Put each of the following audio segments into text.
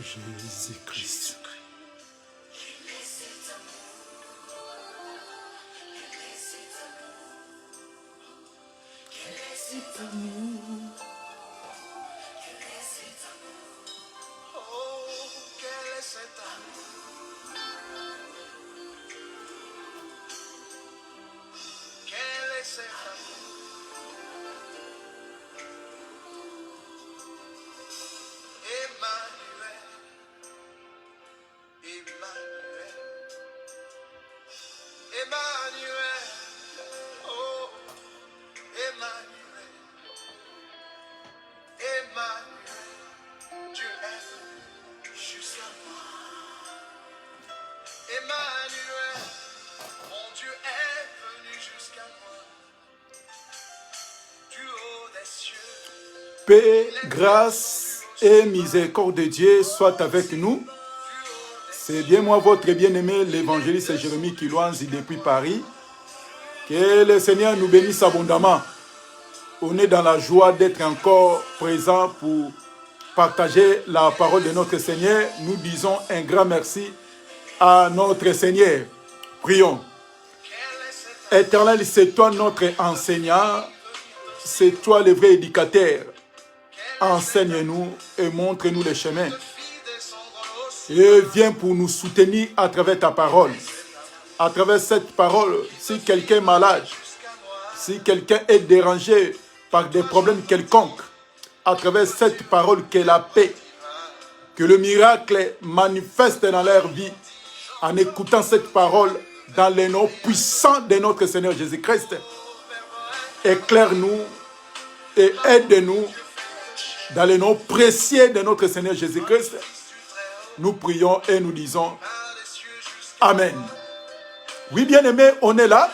Jésus-Christ. Cet amour. Oh, quel est cet amour? Quel est cet amour? Emmanuel, Emmanuel, Emmanuel, oh, Emmanuel, Emmanuel, Dieu est venu jusqu'à moi. Emmanuel, mon Dieu est venu jusqu'à moi. Du haut des cieux, Paix, grâce et miséricorde de Dieu soit avec nous. C'est bien moi, votre bien-aimé, l'évangéliste Jérémie Kilouanzi depuis Paris. Que le Seigneur nous bénisse abondamment. On est dans la joie d'être encore présent pour partager la parole de notre Seigneur. Nous disons un grand merci à notre Seigneur. Prions. Éternel, c'est toi notre enseignant. C'est toi le vrai éducateur. Enseigne-nous et montre-nous le chemin. Et viens pour nous soutenir à travers ta parole. À travers cette parole, si quelqu'un est malade, si quelqu'un est dérangé par des problèmes quelconques, à travers cette parole qu'est la paix, que le miracle manifeste dans leur vie, en écoutant cette parole dans les noms puissants de notre Seigneur Jésus-Christ. Éclaire-nous et aide-nous dans les noms précieux de notre Seigneur Jésus-Christ. Nous prions et nous disons Amen. Oui, bien-aimés, on est là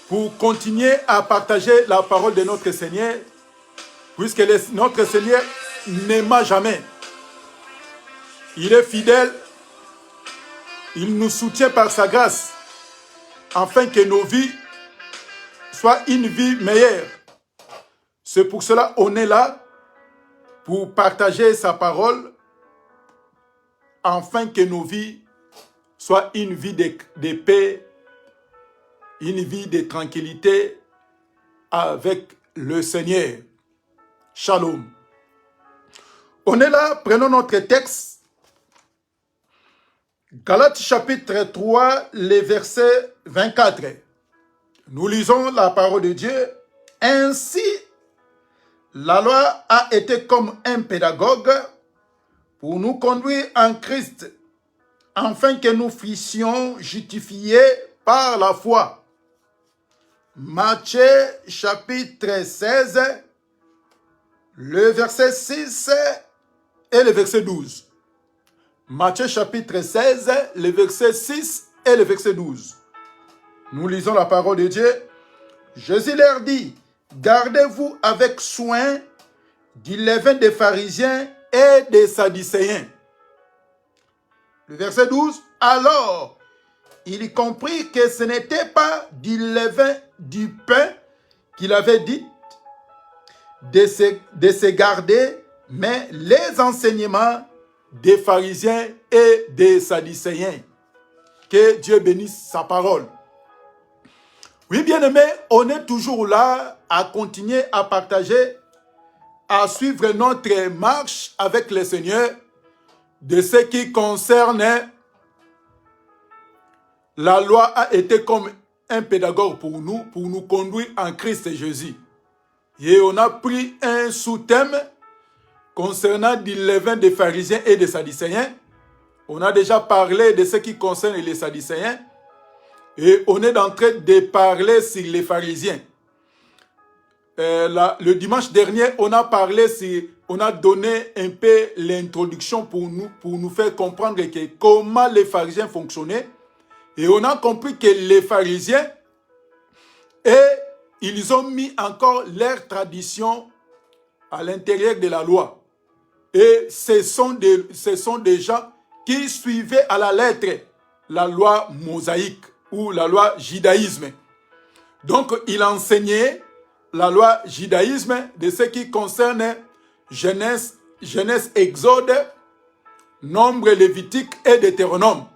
pour continuer à partager la parole de notre Seigneur, puisque notre Seigneur n'aima jamais. Il est fidèle, il nous soutient par sa grâce, afin que nos vies soient une vie meilleure. C'est pour cela qu'on est là, pour partager sa parole, afin que nos vies soient une vie de paix, une vie de tranquillité avec le Seigneur. Shalom. On est là, prenons notre texte. Galates chapitre 3, les versets 24. Nous lisons la parole de Dieu. Ainsi, la loi a été comme un pédagogue pour nous conduire en Christ, afin que nous fussions justifiés par la foi. Matthieu chapitre 16, le verset 6 et le verset 12. Matthieu chapitre 16, le verset 6 et le verset 12. Nous lisons la parole de Dieu. Jésus leur dit, gardez-vous avec soin du levain des pharisiens et des sadducéens. Le verset 12. Alors, il comprit que ce n'était pas du levain du pain qu'il avait dit de se garder, mais les enseignements des pharisiens et des sadducéens. Que Dieu bénisse sa parole. Oui, bien-aimés, on est toujours là à continuer à partager, à suivre notre marche avec le Seigneur de ce qui concerne la loi a été comme un pédagogue pour nous conduire en Christ Jésus. Et on a pris un sous-thème concernant du levain des pharisiens et des sadducéens. On a déjà parlé de ce qui concerne les sadducéens. Et on est en train de parler sur les pharisiens. Le dimanche dernier, on a donné un peu l'introduction pour nous faire comprendre comment les pharisiens fonctionnaient. Et on a compris que les pharisiens, ils ont mis encore leur tradition à l'intérieur de la loi. Et ce sont des gens qui suivaient à la lettre la loi mosaïque ou la loi judaïsme. Donc, ils enseignaient la loi judaïsme de ce qui concerne Genèse, Exode, Nombre, Lévitique et Deutéronome.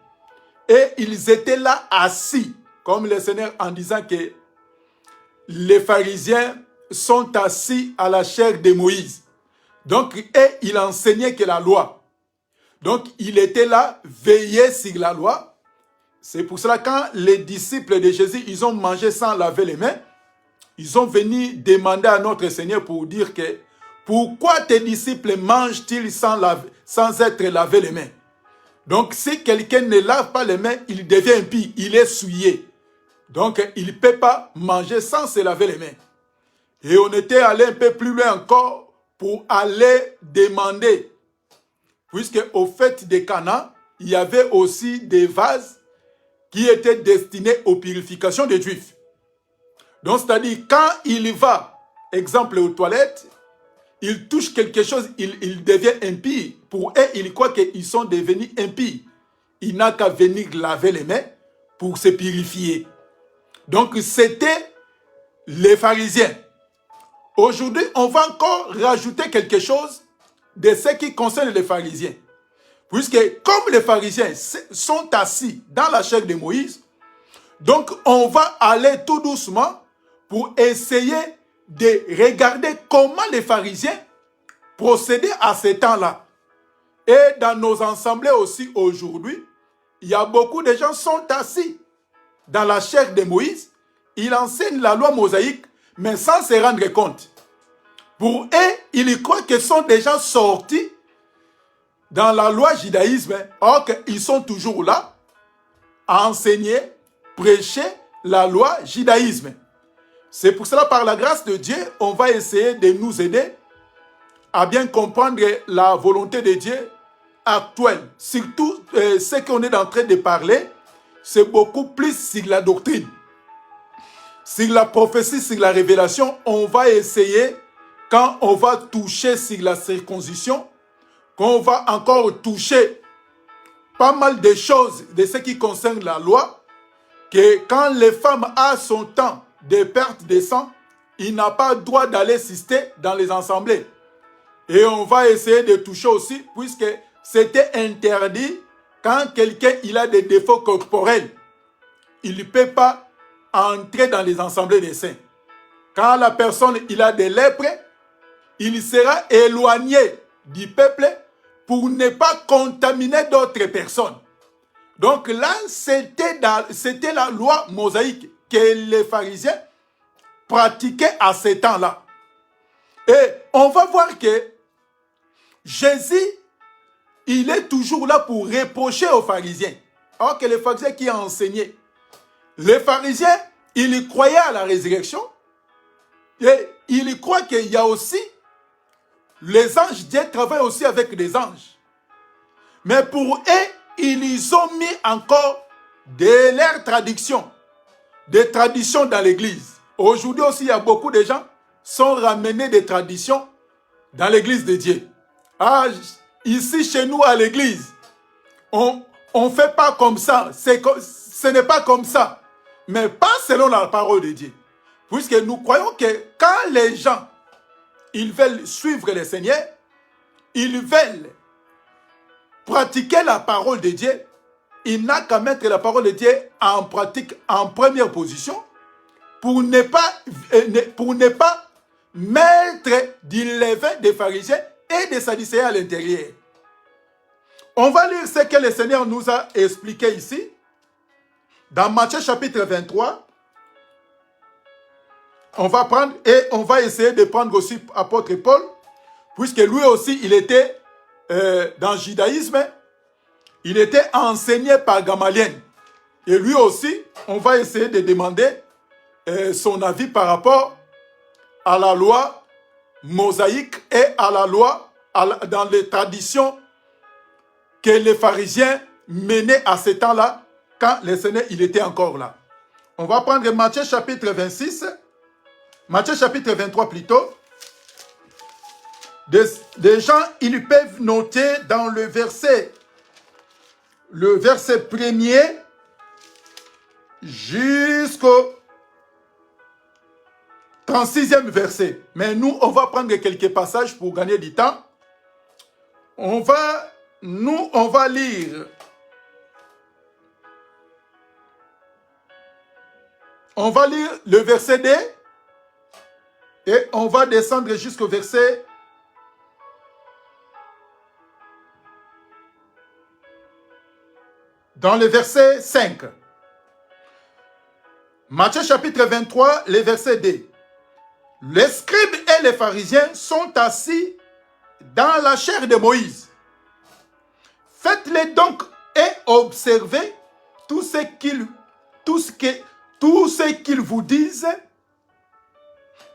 Et ils étaient là assis, comme le Seigneur en disant que les pharisiens sont assis à la chair de Moïse. Donc, et il enseignait que la loi. Donc, il était là, veillé sur la loi. C'est pour cela quand les disciples de Jésus, ils ont mangé sans laver les mains, ils ont venu demander à notre Seigneur pour dire que pourquoi tes disciples mangent-ils sans être lavés les mains? Donc, si quelqu'un ne lave pas les mains, il devient impie, il est souillé. Donc, il ne peut pas manger sans se laver les mains. Et on était allé un peu plus loin encore pour aller demander, puisque au fête de Cana, il y avait aussi des vases qui étaient destinés aux purifications des Juifs. Donc, c'est-à-dire, quand il va, exemple, aux toilettes, il touche quelque chose, il devient impie. Pour eux, ils croient qu'ils sont devenus impies. Il n'a qu'à venir laver les mains pour se purifier. Donc, c'était les pharisiens. Aujourd'hui, on va encore rajouter quelque chose de ce qui concerne les pharisiens. Puisque comme les pharisiens sont assis dans la chair de Moïse, donc on va aller tout doucement pour essayer de regarder comment les pharisiens procédaient à ces temps-là. Et dans nos assemblées aussi aujourd'hui, il y a beaucoup de gens qui sont assis dans la chair de Moïse. Ils enseignent la loi mosaïque, mais sans se rendre compte. Pour eux, ils croient qu'ils sont déjà sortis dans la loi judaïsme, or qu'ils sont toujours là à enseigner, prêcher la loi judaïsme. C'est pour cela, par la grâce de Dieu, on va essayer de nous aider à bien comprendre la volonté de Dieu actuelle. Surtout, ce qu'on est en train de parler, c'est beaucoup plus sur la doctrine. Sur la prophétie, sur la révélation, on va essayer, quand on va toucher sur la circoncision, qu'on va encore toucher pas mal de choses de ce qui concerne la loi, que quand les femmes ont son temps de perte de sang, il n'a pas le droit d'aller assister dans les assemblées. Et on va essayer de toucher aussi, puisque c'était interdit quand quelqu'un il a des défauts corporels. Il ne peut pas entrer dans les assemblées des saints. Quand la personne il a des lèpres, il sera éloigné du peuple pour ne pas contaminer d'autres personnes. Donc là, c'était la loi mosaïque que les pharisiens pratiquaient à ce temps-là. Et on va voir que Jésus, il est toujours là pour reprocher aux pharisiens. Alors que les pharisiens qui ont enseigné, les pharisiens, ils croyaient à la résurrection et ils croient qu'il y a aussi les anges. Dieu travaille aussi avec des anges. Mais pour eux, ils ont mis encore de leurs traditions, des traditions dans l'église. Aujourd'hui aussi, il y a beaucoup de gens qui sont ramenés des traditions dans l'église de Dieu. Ah, ici, chez nous, à l'église, on ne fait pas comme ça. Ce n'est pas comme ça. Mais pas selon la parole de Dieu. Puisque nous croyons que quand les gens ils veulent suivre le Seigneur, ils veulent pratiquer la parole de Dieu, il n'a qu'à mettre la parole de Dieu en pratique en première position pour ne pas mettre du levain des pharisiens et des sadducéens à l'intérieur. On va lire ce que le Seigneur nous a expliqué ici dans Matthieu chapitre 23. On va prendre et on va essayer de prendre aussi apôtre Paul, puisque lui aussi il était dans le judaïsme, il était enseigné par Gamaliel. Et lui aussi, on va essayer de demander son avis par rapport à la loi mosaïque et à la loi dans les traditions que les pharisiens menaient à ce temps-là, quand le Seigneur il était encore là. On va prendre Matthieu chapitre 26, Matthieu chapitre 23 plutôt. Des gens, ils peuvent noter dans le verset premier jusqu'au 36e verset. Mais nous, on va prendre quelques passages pour gagner du temps. On va nous, on va lire. On va lire le verset D et on va descendre jusqu'au verset dans le verset 5. Matthieu chapitre 23, le verset D. Les scribes et les pharisiens sont assis dans la chair de Moïse. Faites-les donc et observez tout ce qu'ils vous disent,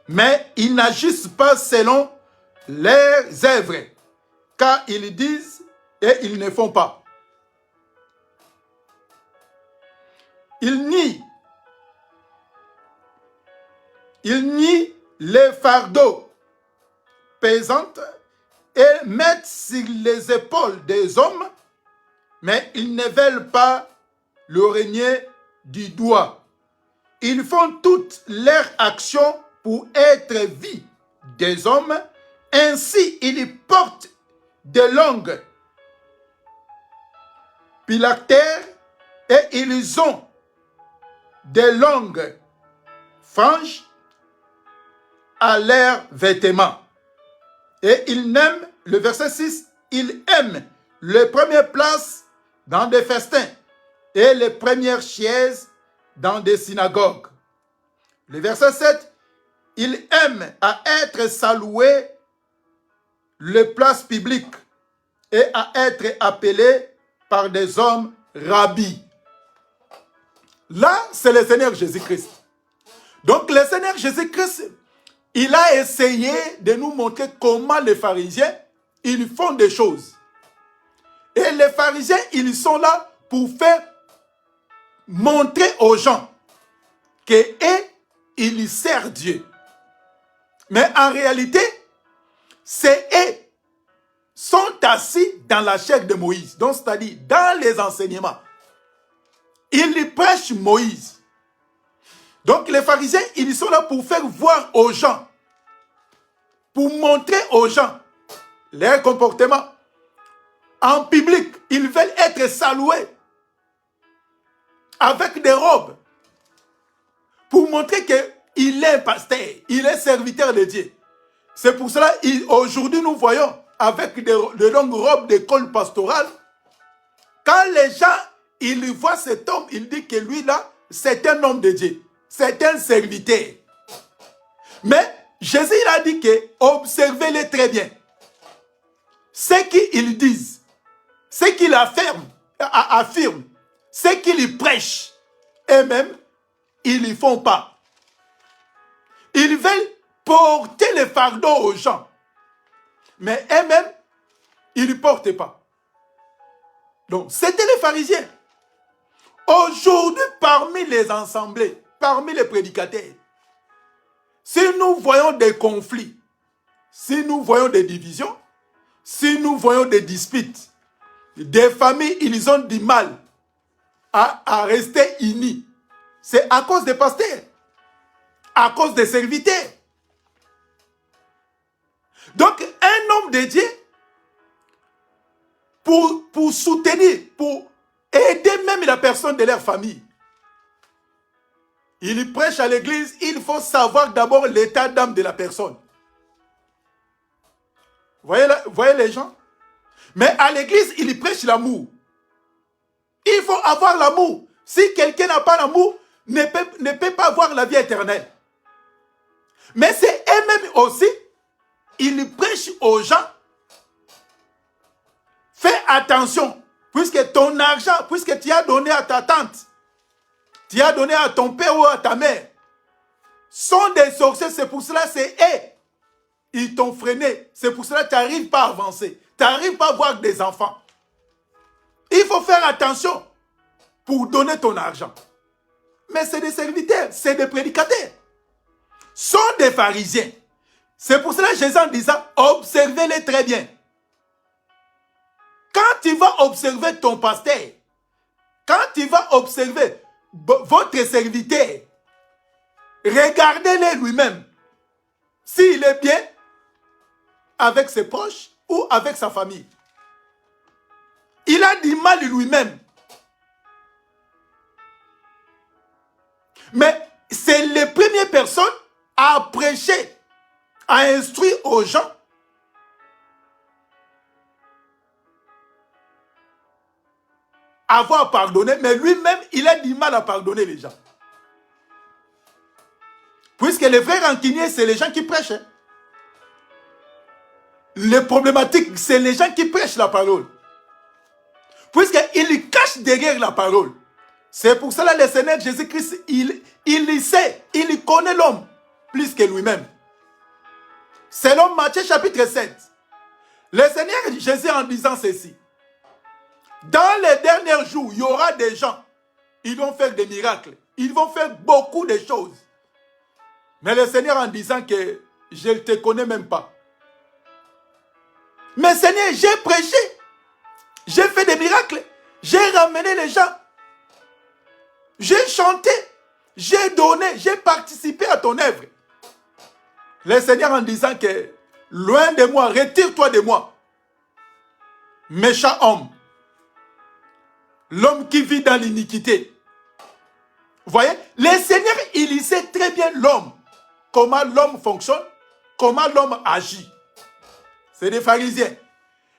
mais ils n'agissent pas selon leurs œuvres, car ils disent et ils ne font pas. Ils nient les fardeaux pesants et mettent sur les épaules des hommes, mais ils ne veulent pas le régner du doigt. Ils font toutes leurs actions pour être vus des hommes. Ainsi, ils portent de longues phylactères et ils ont de longues franges à leurs vêtements. Et ils aiment, le verset 6, ils aiment les premières places dans des festins et les premières chaises dans des synagogues. Le verset 7, ils aiment à être salués les places publiques et à être appelés par des hommes rabbis. Là, c'est le Seigneur Jésus-Christ. Donc, le Seigneur Jésus-Christ, il a essayé de nous montrer comment les pharisiens, ils font des choses. Et les pharisiens, ils sont là pour faire montrer aux gens qu'eux, ils servent Dieu. Mais en réalité, c'est eux sont assis dans la chair de Moïse. Donc, c'est-à-dire dans les enseignements. Ils prêchent Moïse. Donc, les pharisiens, ils sont là pour faire voir aux gens, pour montrer aux gens leur comportement. En public, ils veulent être salués avec des robes pour montrer qu'il est un pasteur, il est serviteur de Dieu. C'est pour cela aujourd'hui nous voyons avec de longues robes d'école pastorale, quand les gens ils voient cet homme, ils disent que lui là, c'est un homme de Dieu, c'est un serviteur. Mais Jésus il a dit que observez-les très bien. Ce qu'ils disent, ce qu'ils affirment, ce qu'ils prêchent, eux-mêmes, ils ne font pas. Ils veulent porter le fardeau aux gens. Mais eux-mêmes, ils ne portent pas. Donc, c'était les pharisiens. Aujourd'hui, parmi les assemblées, parmi les prédicateurs, si nous voyons des conflits, si nous voyons des divisions, si nous voyons des disputes, des familles, ils ont du mal à rester unis. C'est à cause des pasteurs, à cause des serviteurs. Donc, un homme de Dieu, pour soutenir, pour aider même la personne de leur famille, il prêche à l'église, il faut savoir d'abord l'état d'âme de la personne. Voyez les gens? Mais à l'église, il prêche l'amour. Il faut avoir l'amour. Si quelqu'un n'a pas l'amour, ne peut pas avoir la vie éternelle. Mais c'est eux-mêmes aussi, ils prêchent aux gens. Fais attention, puisque ton argent, puisque tu as donné à ta tante, tu as donné à ton père ou à ta mère, sont des sorciers, c'est pour cela, c'est eux. Ils t'ont freiné, c'est pour cela que tu n'arrives pas à avancer. Tu n'arrives pas à avoir des enfants. Il faut faire attention pour donner ton argent. Mais c'est des serviteurs, c'est des prédicateurs. Sont des pharisiens. C'est pour cela que Jésus en disant, observez-les très bien. Quand tu vas observer ton pasteur, quand tu vas observer votre serviteur, regardez-le lui-même. S'il est bien avec ses proches ou avec sa famille. il a du mal lui-même. Mais c'est les premières personnes à prêcher, à instruire aux gens. Avoir pardonné, mais lui-même, il a du mal à pardonner les gens. Puisque les vrais rancuniers, c'est les gens qui prêchent. Hein. Les problématiques, c'est les gens qui prêchent la parole. Puisqu'ils cachent derrière la parole. C'est pour cela que le Seigneur Jésus-Christ, il sait, il connaît l'homme plus que lui-même. Selon Matthieu chapitre 7, le Seigneur Jésus en disant ceci, dans les derniers jours, il y aura des gens, ils vont faire des miracles, ils vont faire beaucoup de choses. Mais le Seigneur en disant que je ne te connais même pas. Mais Seigneur, j'ai prêché, j'ai fait des miracles, j'ai ramené les gens, j'ai chanté, j'ai donné, j'ai participé à ton œuvre. Le Seigneur en disant que loin de moi, retire-toi de moi, méchant homme. L'homme qui vit dans l'iniquité. Vous voyez, le Seigneur, il sait très bien l'homme. Comment l'homme fonctionne, comment l'homme agit. C'est des pharisiens.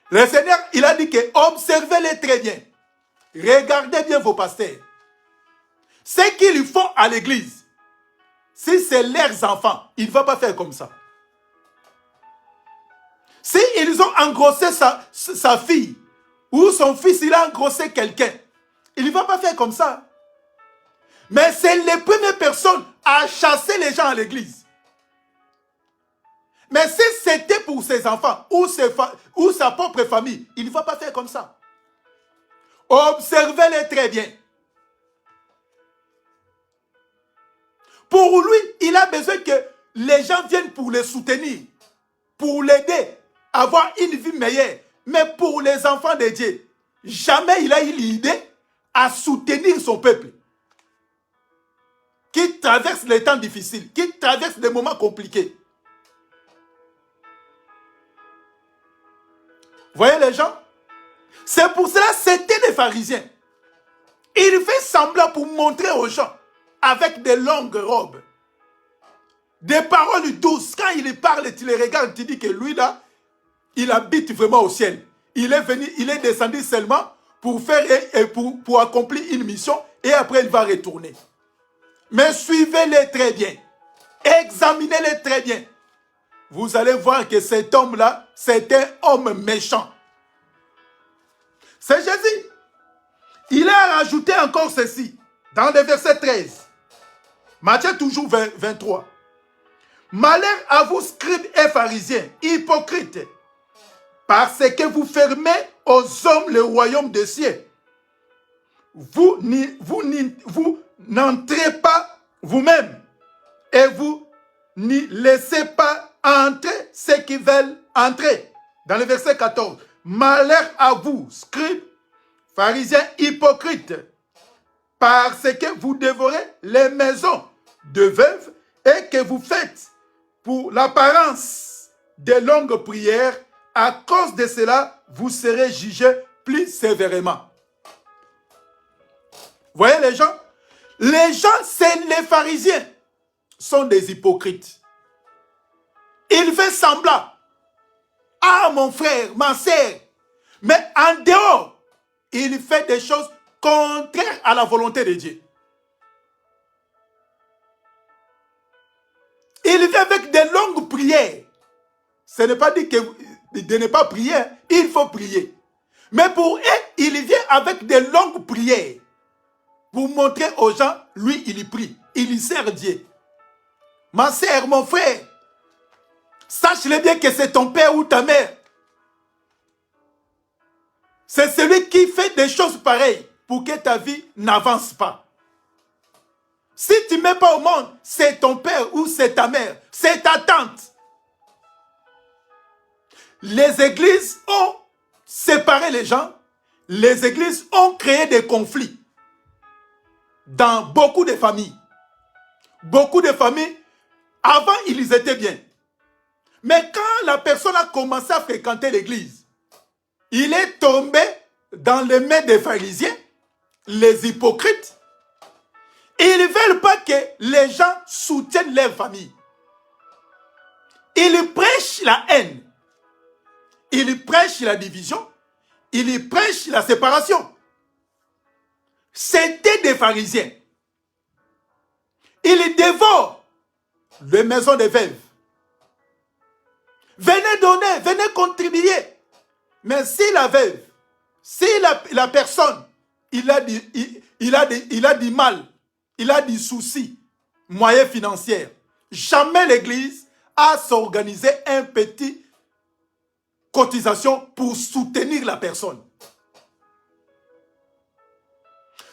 Le Seigneur, il a dit que observez-les très bien. Regardez bien vos pasteurs. Ce qu'ils font à l'église, si c'est leurs enfants, ils ne vont pas faire comme ça. Si ils ont engrossé sa fille, ou son fils, il a engrossé quelqu'un, il ne va pas faire comme ça. Mais c'est les premières personnes à chasser les gens à l'église. Mais si c'était pour ses enfants ou sa propre famille, il ne va pas faire comme ça. Observez-les très bien. Pour lui, il a besoin que les gens viennent pour le soutenir, pour l'aider à avoir une vie meilleure. Mais pour les enfants de Dieu, jamais il a eu l'idée à soutenir son peuple qui traverse les temps difficiles, qui traverse des moments compliqués. Vous voyez les gens? C'est pour cela que c'était des pharisiens. Il fait semblant pour montrer aux gens avec des longues robes, des paroles douces. Quand il parle, tu les regardes, tu dis que lui là, il habite vraiment au ciel. Il est venu, il est descendu seulement pour faire et pour accomplir une mission et après il va retourner. Mais suivez-les très bien. Examinez-les très bien. Vous allez voir que cet homme-là, c'est un homme méchant. C'est Jésus. Il a rajouté encore ceci dans le verset 13. Matthieu toujours 23. Malheur à vous, scribes et pharisiens, hypocrites, parce que vous fermez aux hommes le royaume des cieux. Vous n'entrez pas vous-même et vous n'y laissez pas entrer ceux qui veulent entrer. Dans le verset 14. Malheur à vous, scribes, pharisiens, hypocrites, parce que vous dévorez les maisons de veuves et que vous faites pour l'apparence de longues prières. À cause de cela, vous serez jugés plus sévèrement. Vous voyez les gens? Les gens, c'est les pharisiens, sont des hypocrites. Ils font semblant. Ah, mon frère, ma sœur. Mais en dehors, il fait des choses contraires à la volonté de Dieu. Il vient avec des longues prières. Ce n'est pas dit que de ne pas prier, il faut prier. Mais pour eux, il vient avec des longues prières. Pour montrer aux gens, lui, il prie. Il sert Dieu. Ma sœur, mon frère, sache-le bien que c'est ton père ou ta mère. C'est celui qui fait des choses pareilles pour que ta vie n'avance pas. Si tu ne mets pas au monde, c'est ton père ou c'est ta mère, c'est ta tante. Les églises ont séparé les gens. Les églises ont créé des conflits dans beaucoup de familles. Beaucoup de familles, avant, ils étaient bien. Mais quand la personne a commencé à fréquenter l'église, il est tombé dans les mains des pharisiens, les hypocrites. Ils ne veulent pas que les gens soutiennent leur famille. Ils prêchent la haine. Ils prêchent la division. Ils prêchent la séparation. C'était des pharisiens. Ils dévorent les maisons des veuves. Venez donner, venez contribuer. Mais si la veuve, si la personne, il a du mal, il a des soucis, moyens financiers, jamais l'église a s'organisé un petit cotisation pour soutenir la personne.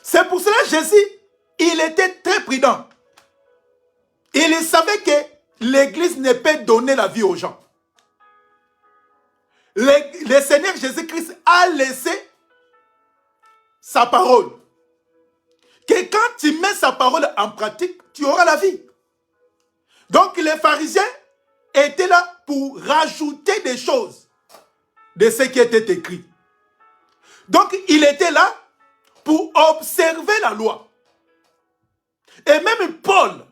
C'est pour cela que Jésus, il était très prudent. Il savait que l'église ne peut donner la vie aux gens. Le Seigneur Jésus-Christ a laissé sa parole. Que quand tu mets sa parole en pratique, tu auras la vie. Donc les pharisiens étaient là pour rajouter des choses de ce qui était écrit. Donc il était là pour observer la loi. Et même Paul,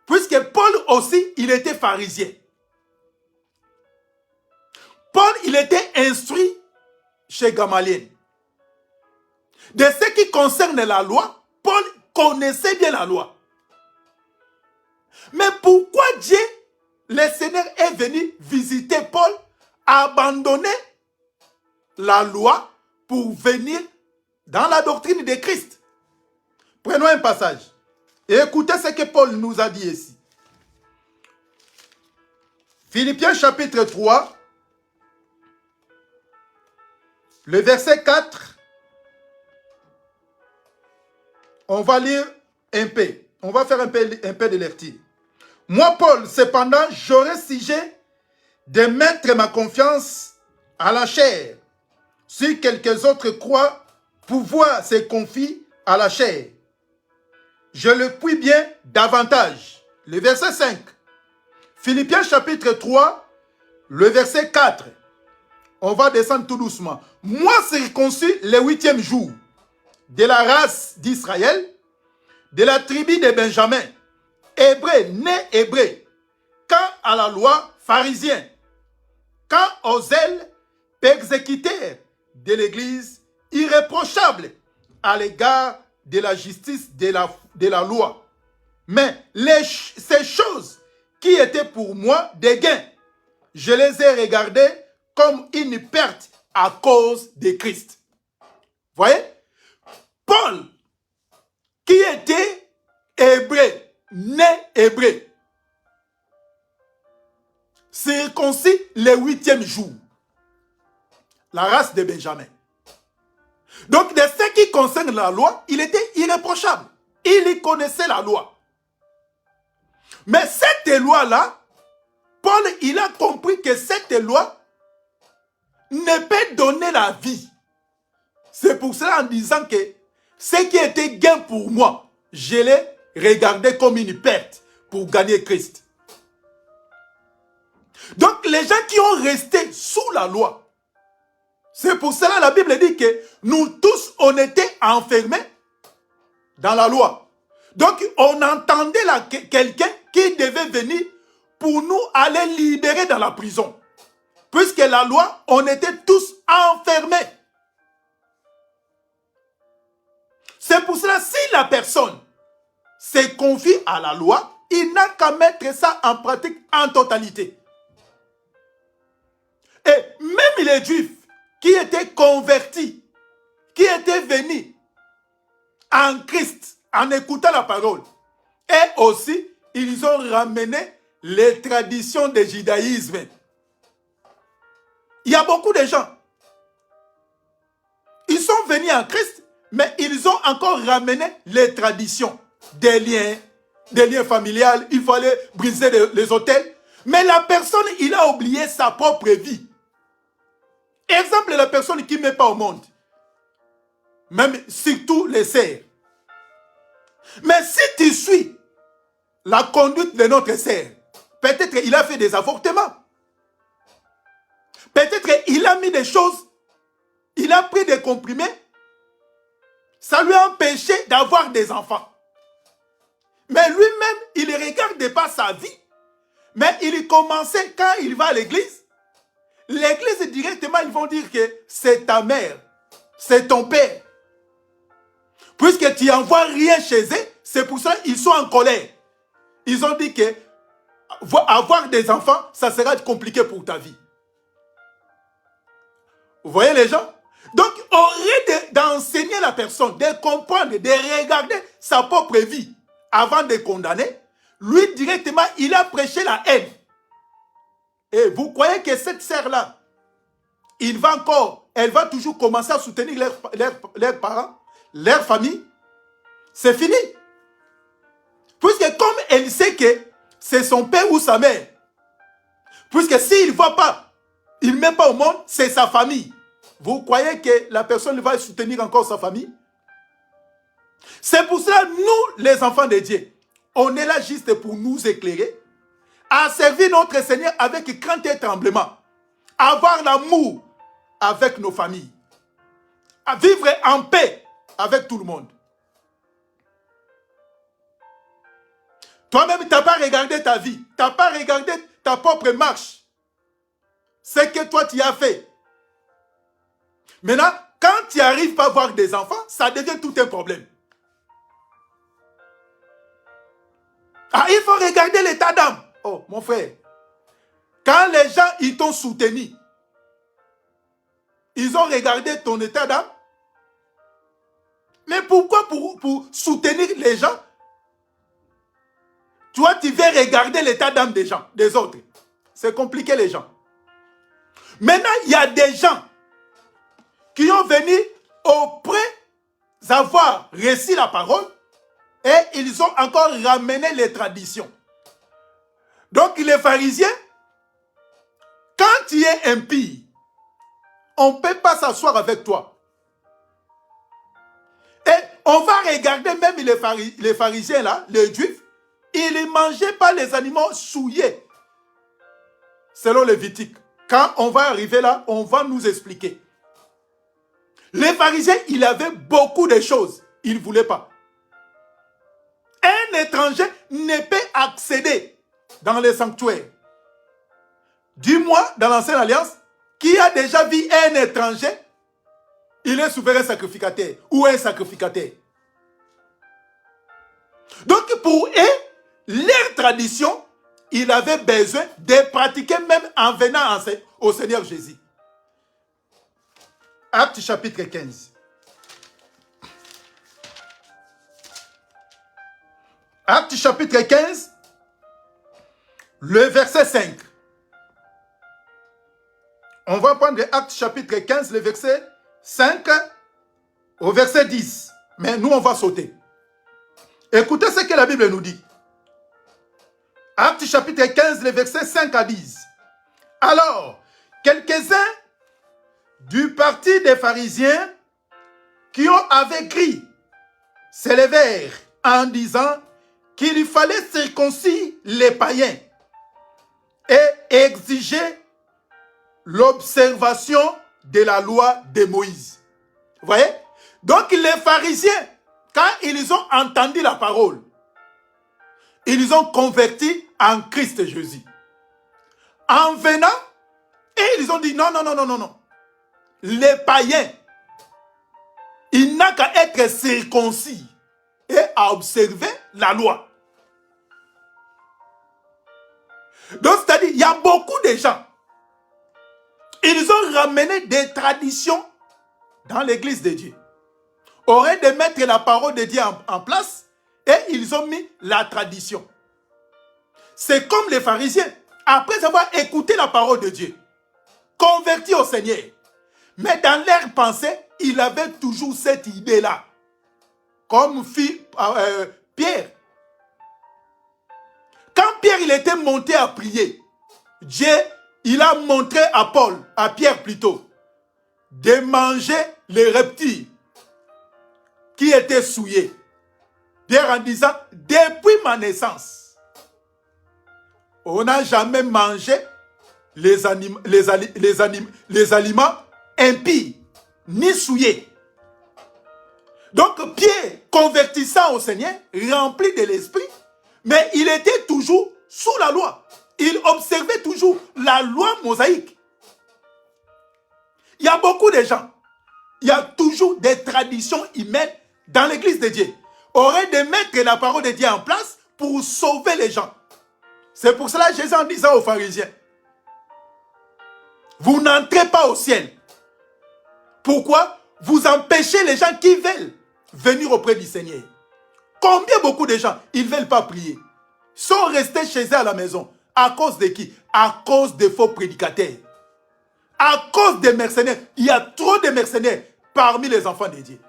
puisque Paul aussi, il était pharisien. Paul, il était instruit chez Gamaliel. De ce qui concerne la loi, Paul connaissait bien la loi. Mais pourquoi Dieu, le Seigneur, est venu visiter Paul, abandonner la loi pour venir dans la doctrine de Christ? Prenons un passage et écoutez ce que Paul nous a dit ici. Philippiens chapitre 3, le verset 4. On va lire un peu. On va faire un peu de lecture. Moi, Paul, cependant, j'aurais sujet de mettre ma confiance à la chair. Si quelques autres croient pouvoir se confier à la chair, je le puis bien davantage. Le verset 5. Philippiens chapitre 3, le verset 4. On va descendre tout doucement. Moi, circoncis le 8e jour de la race d'Israël, de la tribu de Benjamin, hébreu, né hébreu, quant à la loi, pharisien, quant aux ailes persécuteurs de l'Église, irréprochable à l'égard de la justice de la loi. Mais ces choses qui étaient pour moi des gains, je les ai regardées comme une perte à cause de Christ. Voyez? Paul, qui était hébreu, né hébreu, circoncis le 8e jour, la race de Benjamin. Donc, de ce qui concerne la loi, il était irréprochable. Il connaissait la loi. Mais cette loi-là, Paul, il a compris que cette loi ne peut donner la vie. C'est pour cela en disant que ce qui était gain pour moi, je l'ai regardé comme une perte pour gagner Christ. Donc les gens qui ont resté sous la loi, c'est pour cela la Bible dit que nous tous, on était enfermés dans la loi. Donc on entendait là quelqu'un qui devait venir pour nous aller libérer dans la prison. Puisque la loi, on était tous enfermés. C'est pour cela, si la personne se confie à la loi, il n'a qu'à mettre ça en pratique en totalité. Et même les Juifs qui étaient convertis, qui étaient venus en Christ, en écoutant la parole, et aussi, ils ont ramené les traditions du judaïsme. Il y a beaucoup de gens. Ils sont venus en Christ, mais ils ont encore ramené les traditions, des liens familiales. Il fallait briser les autels. Mais la personne, il a oublié sa propre vie. Exemple, la personne qui ne met pas au monde. Même surtout les sœurs. Mais si tu suis la conduite de notre sœur, peut-être qu'il a fait des avortements. Peut-être qu'il a mis des choses il a pris des comprimés, ça lui a empêché d'avoir des enfants. Mais lui-même, il ne regardait pas sa vie, mais il commençait, quand il va à l'église directement, ils vont dire que c'est ta mère, c'est ton père. Puisque tu n'envoies rien chez eux, c'est pour ça qu'ils sont en colère. Ils ont dit que avoir des enfants, ça sera compliqué pour ta vie. Vous voyez les gens? Donc, au lieu d'enseigner la personne, de comprendre, de regarder sa propre vie avant de condamner, lui directement, il a prêché la haine. Et vous croyez que cette sœur-là, elle va toujours commencer à soutenir leurs parents, leur famille? C'est fini. Puisque comme elle sait que c'est son père ou sa mère, puisque s'il ne voit pas, il ne met pas au monde, c'est sa famille. Vous croyez que la personne va soutenir encore sa famille? C'est pour cela, nous, les enfants de Dieu, on est là juste pour nous éclairer, à servir notre Seigneur avec crainte et tremblement, avoir l'amour avec nos familles, à vivre en paix avec tout le monde. Toi-même, tu n'as pas regardé ta vie, tu n'as pas regardé ta propre marche, ce que toi tu as fait. Maintenant, quand tu n'arrives pas à avoir des enfants, ça devient tout un problème. Ah, il faut regarder l'état d'âme. Oh, mon frère, quand les gens ils t'ont soutenu, ils ont regardé ton état d'âme. Mais pourquoi pour soutenir les gens, toi tu veux regarder l'état d'âme des gens, des autres? C'est compliqué les gens. Maintenant, il y a des gens qui ont venu après avoir reçu la parole et ils ont encore ramené les traditions. Donc les pharisiens, quand tu es impie, on ne peut pas s'asseoir avec toi. Et on va regarder même les pharisiens là, les juifs, ils ne mangeaient pas les animaux souillés, selon Lévitique. Quand on va arriver là, on va nous expliquer. Les pharisiens, ils avaient beaucoup de choses. Ils ne voulaient pas. Un étranger ne peut accéder dans les sanctuaires. Dis-moi, dans l'Ancienne Alliance, qui a déjà vu un étranger, il est souverain sacrificateur ou un sacrificateur. Donc pour eux, leur tradition, ils avaient besoin de pratiquer même en venant au Seigneur Jésus. Actes chapitre 15. Actes chapitre 15, le verset 5. On va prendre Actes chapitre 15, le verset 5 au verset 10. Mais nous, on va sauter. Écoutez ce que la Bible nous dit. Actes chapitre 15, le verset 5 à 10. Alors, quelques-uns du parti des pharisiens qui avaient écrit s'élevèrent en disant qu'il fallait circoncire les païens et exiger l'observation de la loi de Moïse. Vous voyez? Donc les pharisiens, quand ils ont entendu la parole, ils ont converti en Christ Jésus. En venant, et ils ont dit non, non, non, non, non, non. Les païens, il n'a qu'à être circoncis et à observer la loi. Donc, c'est-à-dire, il y a beaucoup de gens, ils ont ramené des traditions dans l'église de Dieu. Auraient de mettre la parole de Dieu en place et ils ont mis la tradition. C'est comme les pharisiens, après avoir écouté la parole de Dieu, convertis au Seigneur. Mais dans leur pensée, ils avaient toujours cette idée-là. Comme fit Pierre. Quand Pierre il était monté à prier, Dieu, il a montré à Pierre plutôt, de manger les reptiles qui étaient souillés. Pierre en disant, depuis ma naissance, on n'a jamais mangé les aliments impies. ni souillé. Donc Pierre, convertissant au Seigneur, rempli de l'esprit, mais il était toujours sous la loi. Il observait toujours la loi mosaïque. Il y a beaucoup de gens, il y a toujours des traditions humaines dans l'église de Dieu. Aurait de mettre la parole de Dieu en place pour sauver les gens. C'est pour cela que Jésus en disant aux pharisiens, vous n'entrez pas au ciel. Pourquoi? Vous empêchez les gens qui veulent venir auprès du Seigneur. Combien beaucoup de gens, ils ne veulent pas prier, sont restés chez eux à la maison. À cause de qui? À cause des faux prédicateurs. À cause des mercenaires. Il y a trop de mercenaires parmi les enfants de Dieu.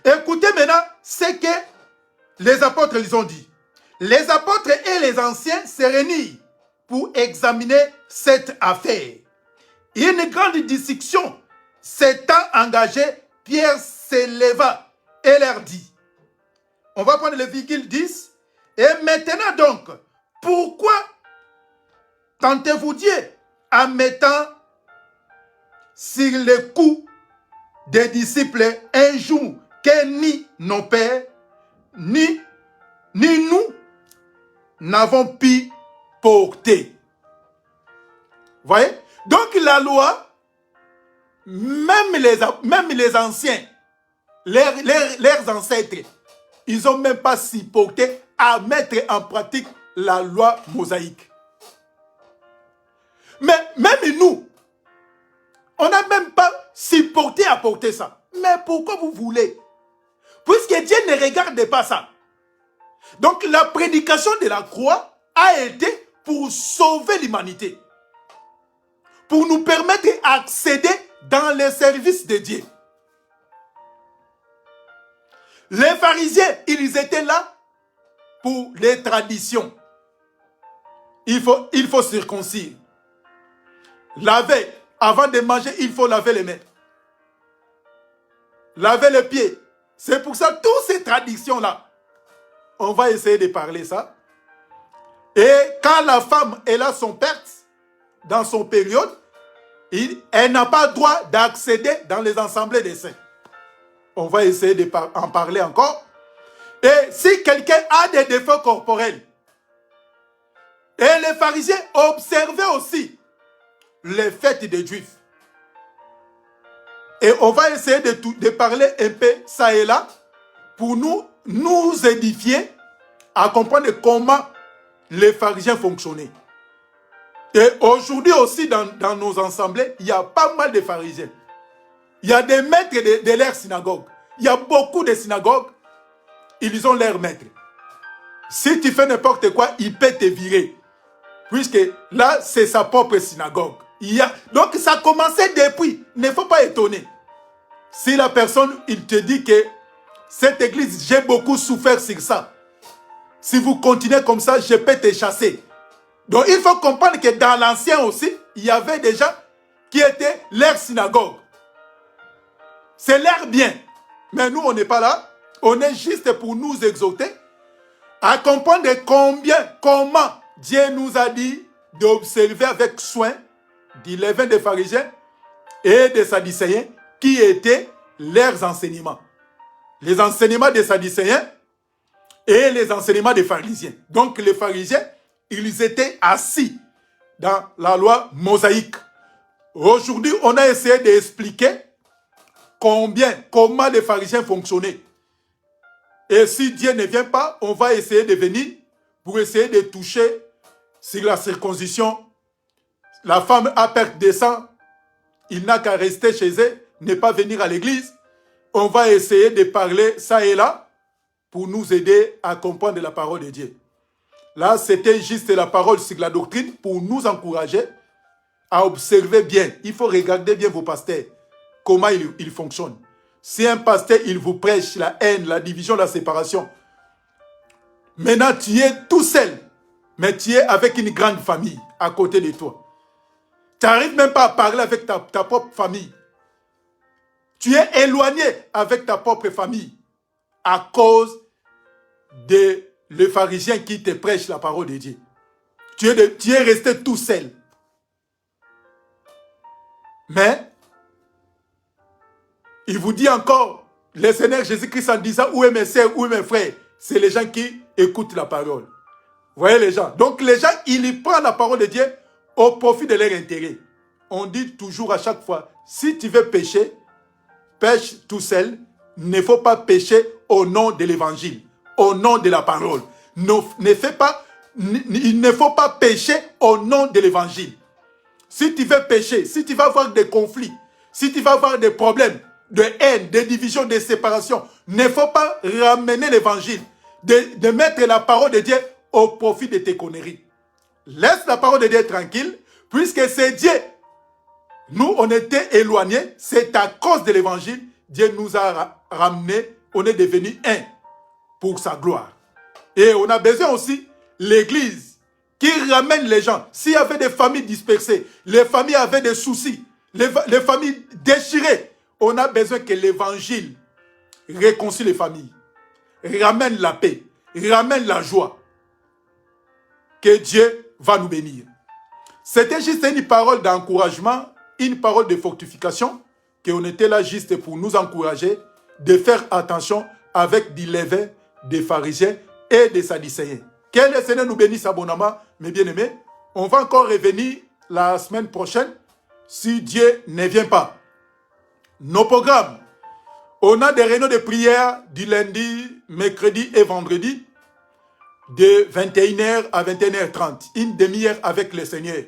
Écoutez maintenant ce que les apôtres ils ont dit. Les apôtres et les anciens se réunissent pour examiner cette affaire. Une grande discussion s'étant engagée, Pierre s'éleva et leur dit, on va prendre le virgule 10, et maintenant donc, pourquoi tentez-vous Dieu en mettant sur le cou des disciples un jour que ni nos pères, ni nous n'avons pu porter. Voyez? Donc la loi, même les anciens, leurs ancêtres, ils n'ont même pas supporté à mettre en pratique la loi mosaïque. Mais même nous, on n'a même pas supporté à porter ça. Mais pourquoi vous voulez? Puisque Dieu ne regarde pas ça. Donc la prédication de la croix a été pour sauver l'humanité. Pour nous permettre d'accéder dans les services de Dieu. Les pharisiens, ils étaient là pour les traditions. Il faut circoncire. Laver. Avant de manger, il faut laver les mains. Laver les pieds. C'est pour ça, toutes ces traditions-là, on va essayer de parler ça. Et quand la femme, elle a son perte, dans son période, elle n'a pas le droit d'accéder dans les assemblées des saints. On va essayer d'en parler encore. Et si quelqu'un a des défauts corporels, et les pharisiens observaient aussi les fêtes des Juifs. Et on va essayer de parler un peu ça et là pour nous édifier à comprendre comment les pharisiens fonctionnaient. Et aujourd'hui aussi dans nos assemblées, il y a pas mal de pharisiens. Il y a des maîtres de leur synagogue. Il y a beaucoup de synagogues, ils ont leurs maîtres. Si tu fais n'importe quoi, il peut te virer. Puisque là, c'est sa propre synagogue. Donc ça a commencé depuis. Il ne faut pas étonner. Si la personne, il te dit que cette église, j'ai beaucoup souffert sur ça. Si vous continuez comme ça, je peux te chasser. Donc il faut comprendre que dans l'ancien aussi, il y avait des gens qui étaient leur synagogue. C'est leur bien. Mais nous, on n'est pas là. On est juste pour nous exhorter à comprendre comment Dieu nous a dit d'observer avec soin du levain des pharisiens et des sadducéens qui étaient leurs enseignements. Les enseignements des sadducéens et les enseignements des pharisiens. Donc les pharisiens, ils étaient assis dans la loi mosaïque. Aujourd'hui, on a essayé d'expliquer comment les pharisiens fonctionnaient. Et si Dieu ne vient pas, on va essayer de venir pour essayer de toucher sur la circoncision. La femme a perdu des sangs, il n'a qu'à rester chez elle, ne pas venir à l'église. On va essayer de parler ça et là pour nous aider à comprendre la parole de Dieu. Là, c'était juste la parole sur la doctrine pour nous encourager à observer bien. Il faut regarder bien vos pasteurs, comment ils fonctionnent. Si un pasteur, il vous prêche la haine, la division, la séparation, maintenant tu es tout seul, mais tu es avec une grande famille à côté de toi. Tu n'arrives même pas à parler avec ta propre famille. Tu es éloigné avec ta propre famille à cause de les pharisiens qui te prêchent la parole de Dieu. Tu es resté tout seul. Mais Il vous dit encore, le Seigneur Jésus-Christ en disant, où est mes sœurs, où est mes frères? C'est les gens qui écoutent la parole. Vous voyez les gens? Donc les gens, ils y prennent la parole de Dieu au profit de leur intérêt. On dit toujours à chaque fois, si tu veux pécher, pêche tout seul. Il ne faut pas pécher au nom de l'évangile, au nom de la parole. Il ne faut pas pécher au nom de l'évangile. Si tu veux pécher, si tu vas avoir des conflits, si tu vas avoir des problèmes de haine, de division, de séparation, il ne faut pas ramener l'évangile, de mettre la parole de Dieu au profit de tes conneries. Laisse la parole de Dieu tranquille, puisque c'est Dieu. Nous, on était éloignés, c'est à cause de l'évangile, Dieu nous a ramenés, on est devenus un pour sa gloire. Et on a besoin aussi l'église qui ramène les gens. S'il y avait des familles dispersées, les familles avaient des soucis, les familles déchirées, on a besoin que l'évangile réconcilie les familles, ramène la paix, ramène la joie. Que Dieu va nous bénir. C'était juste une parole d'encouragement, une parole de fortification, qu'on était là juste pour nous encourager de faire attention avec des levains, des pharisiens et des sadducéens. Que le Seigneur nous bénisse abondamment, mes bien-aimés. On va encore revenir la semaine prochaine, si Dieu ne vient pas. Nos programmes. On a des réunions de prière du lundi, mercredi et vendredi, de 21h à 21h30. Une demi-heure avec le Seigneur.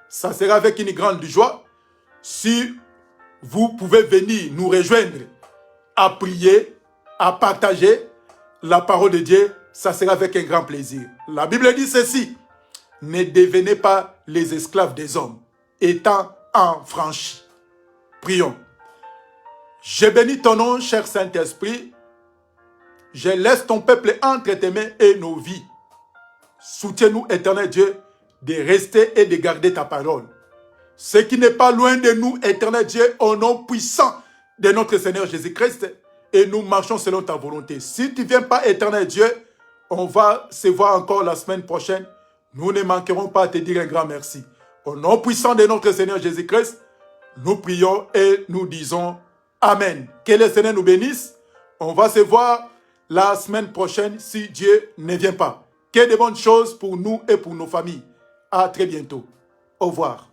Ça sera avec une grande joie. Si vous pouvez venir nous rejoindre à prier, à partager la parole de Dieu, ça sera avec un grand plaisir. La Bible dit ceci: ne devenez pas les esclaves des hommes, étant enfranchis. Prions. Je bénis ton nom, cher Saint-Esprit. Je laisse ton peuple entre tes mains et nos vies. Soutiens-nous, éternel Dieu, de rester et de garder ta parole. Ce qui n'est pas loin de nous, éternel Dieu, au nom puissant de notre Seigneur Jésus-Christ, et nous marchons selon ta volonté. Si tu ne viens pas, éternel Dieu, on va se voir encore la semaine prochaine. Nous ne manquerons pas à te dire un grand merci. Au nom puissant de notre Seigneur Jésus-Christ, nous prions et nous disons Amen. Que le Seigneur nous bénisse. On va se voir la semaine prochaine si Dieu ne vient pas. Que de bonnes choses pour nous et pour nos familles. À très bientôt. Au revoir.